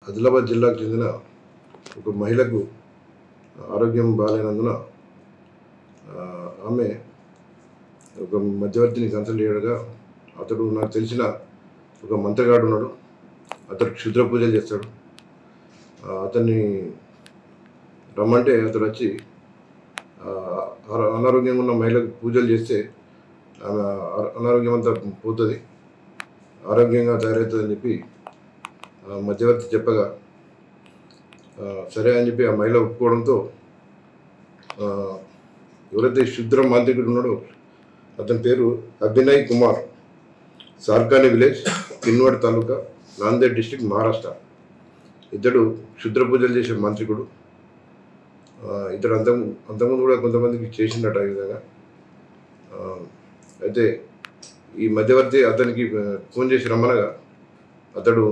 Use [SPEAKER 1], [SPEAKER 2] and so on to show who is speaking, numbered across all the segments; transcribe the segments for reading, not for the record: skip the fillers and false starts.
[SPEAKER 1] ఆదిలాబాద్ జిల్లాకు చెందిన ఒక మహిళకు ఆరోగ్యం బాగాలేనందున ఆమె ఒక మధ్యవర్తిని కన్సల్ట్ చేయగా అతడు నాకు తెలిసిన ఒక మంత్రగాడు ఉన్నాడు. అతడు క్షుద్ర పూజలు చేస్తాడు. అతన్ని రమ్మంటే అతడు వచ్చి అనారోగ్యంగా ఉన్న మహిళకు పూజలు చేస్తే ఆమె అనారోగ్యం అంతా పోతుంది, ఆరోగ్యంగా తయారవుతుందని చెప్పి మధ్యవర్తి చెప్పగా సరే అని చెప్పి ఆ మహిళ ఒప్పుకోవడంతో ఎవరైతే క్షుద్ర మాంత్రికుడు ఉన్నాడో అతని పేరు అభినయ్ కుమార్, సార్కాని విలేజ్, కిన్వాడ్ తాలూకా, నాందేడ్ డిస్ట్రిక్ట్, మహారాష్ట్ర. ఇతడు క్షుద్ర పూజలు చేసే మాంత్రికుడు. ఇతడు అంతకుముందు కూడా కొంతమందికి చేసిండట ఈ విధంగా. అయితే ఈ మధ్యవర్తి అతనికి ఫోన్ చేసి రమ్మనగా అతడు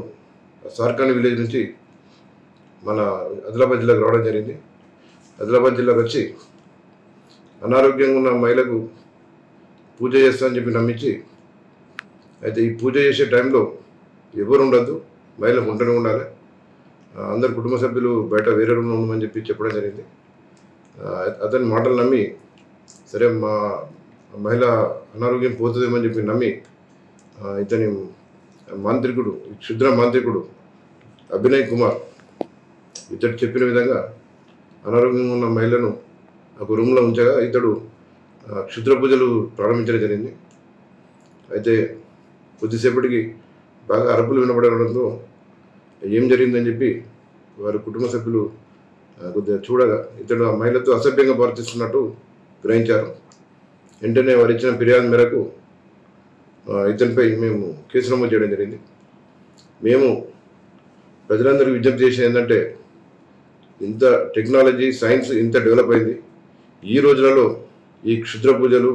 [SPEAKER 1] సార్కాని విలేజ్ నుంచి మన ఆదిలాబాద్ జిల్లాకు రావడం జరిగింది. ఆదిలాబాద్ జిల్లాకు వచ్చి అనారోగ్యంగా ఉన్న మహిళకు పూజ చేస్తానని చెప్పి నమ్మించి, అయితే ఈ పూజ చేసే టైంలో ఎవరు ఉండద్దు, మహిళ ఒంటరి ఉండాలి, అందరు కుటుంబ సభ్యులు బయట వేరే రూమ్లో ఉండమని చెప్పి చెప్పడం జరిగింది. అతని మాటలు నమ్మి సరే మా మహిళ అనారోగ్యం పోతుందేమని చెప్పి నమ్మి ఇతని మాంత్రికుడు, క్షుద్ర మాంత్రికుడు అభినయ్ కుమార్ ఇతడు చెప్పిన విధంగా అనారోగ్యంగా ఉన్న మహిళను ఒక రూమ్లో ఉంచగా ఇతడు క్షుద్ర పూజలు ప్రారంభించడం జరిగింది. అయితే కొద్దిసేపటికి బాగా అరుపులు వినపడడంతో ఏం జరిగిందని చెప్పి వారి కుటుంబ సభ్యులు కొద్దిగా చూడగా ఇతడు ఆ మహిళతో అసభ్యంగా ప్రవర్తిస్తున్నట్టు గ్రహించారు. వెంటనే వారు ఇచ్చిన ఫిర్యాదు మేరకు ఇతనిపై మేము కేసు నమోదు చేయడం జరిగింది. మేము ప్రజలందరికీ విజ్ఞప్తి చేసేది ఏంటంటే, ఇంత టెక్నాలజీ, సైన్స్ ఇంత డెవలప్ అయింది. ఈ రోజులలో ఈ క్షుద్ర పూజలు,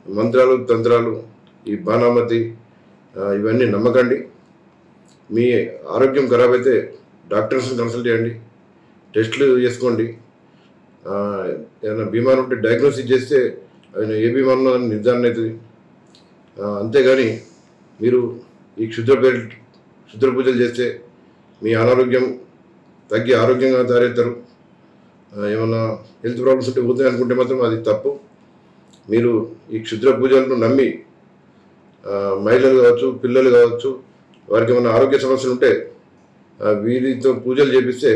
[SPEAKER 1] మంత్రాలు, తంత్రాలు, ఈ బాణామతి ఇవన్నీ నమ్మకండి. మీ ఆరోగ్యం ఖరాబ్ అయితే డాక్టర్స్ని కన్సల్ట్ చేయండి, టెస్టులు చేసుకోండి. ఏదైనా బీమారు ఉంటే డయాగ్నోసిస్ చేస్తే ఆయన ఏ బీమారులో నిర్ధారణ అవుతుంది. అంతేగాని మీరు ఈ క్షుద్ర పూజలు చేస్తే మీ అనారోగ్యం తగ్గి ఆరోగ్యంగా తయారవుతారు, ఏమన్నా హెల్త్ ప్రాబ్లమ్స్ ఉంటే పోతాయి అనుకుంటే మాత్రం అది తప్పు. మీరు ఈ క్షుద్ర పూజలను నమ్మి మహిళలు కావచ్చు, పిల్లలు కావచ్చు, వారికి ఏమైనా ఆరోగ్య సమస్యలు ఉంటే వీరితో పూజలు చేపిస్తే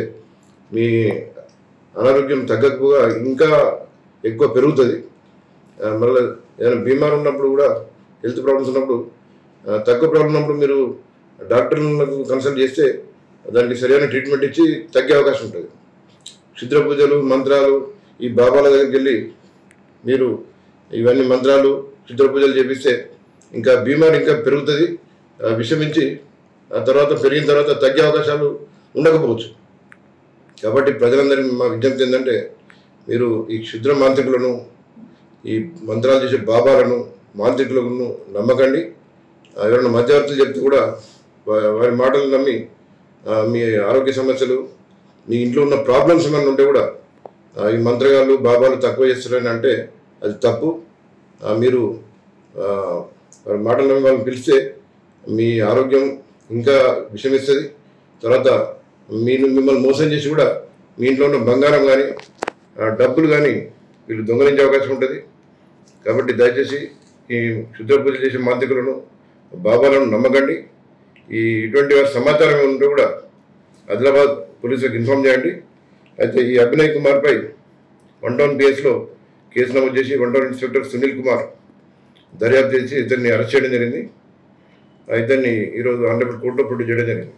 [SPEAKER 1] మీ అనారోగ్యం తగ్గకపోగా ఇంకా ఎక్కువ పెరుగుతుంది. మళ్ళీ ఏదైనా బీమారు ఉన్నప్పుడు కూడా, హెల్త్ ప్రాబ్లమ్స్ ఉన్నప్పుడు, తక్కువ ప్రాబ్లం ఉన్నప్పుడు మీరు డాక్టర్లకు కన్సల్ట్ చేస్తే దానికి సరైన ట్రీట్మెంట్ ఇచ్చి తగ్గే అవకాశం ఉంటుంది. క్షుద్ర పూజలు, మంత్రాలు, ఈ బాబాల దగ్గరికి వెళ్ళి మీరు ఇవన్నీ మంత్రాలు, క్షుద్ర పూజలు చేపిస్తే ఇంకా బీమారు ఇంకా పెరుగుతుంది, విషమించి ఆ తర్వాత పెరిగిన తర్వాత తగ్గే అవకాశాలు ఉండకపోవచ్చు. కాబట్టి ప్రజలందరికీ మా విజ్ఞప్తి ఏంటంటే, మీరు ఈ క్షుద్ర మాంత్రికులను, ఈ మంత్రాలు చేసే బాబాలను, మాంత్రికులను నమ్మకండి. ఎవరైనా మధ్యవర్తులు చెప్తే కూడా వారి మాటలు నమ్మి మీ ఆరోగ్య సమస్యలు, మీ ఇంట్లో ఉన్న ప్రాబ్లమ్స్ ఏమైనా ఉంటే కూడా ఈ మంత్రగాళ్ళు, బాబాలు తక్కువ చేస్తారని అంటే అది తప్పు. మీరు వారి మాటలు నమ్మి వాళ్ళని పిలిస్తే మీ ఆరోగ్యం ఇంకా విషమిస్తుంది. తర్వాత మిమ్మల్ని మోసం చేసి కూడా మీ ఇంట్లో ఉన్న బంగారం కానీ డబ్బులు కానీ వీళ్ళు దొంగలించే అవకాశం ఉంటుంది. కాబట్టి దయచేసి ఈ క్షుద్ర పూజ చేసే మాంత్రికులను, బాబాలను నమ్మకండి. ఇటువంటి వారి సమాచారం ఉంటే కూడా ఆదిలాబాద్ పోలీసులకు ఇన్ఫామ్ చేయండి. అయితే ఈ అభినయ్ కుమార్పై 1 టౌన్ పిఎస్లో కేసు నమోదు చేసి 1 టౌన్ ఇన్స్పెక్టర్ సునీల్ కుమార్ దర్యాప్తు చేసి ఇతన్ని అరెస్ట్ చేయడం జరిగింది. ఇతన్ని ఈరోజు ఆంధ్రప్రదేశ్ కోర్టులో ప్రొడ్యూస్ చేయడం జరిగింది.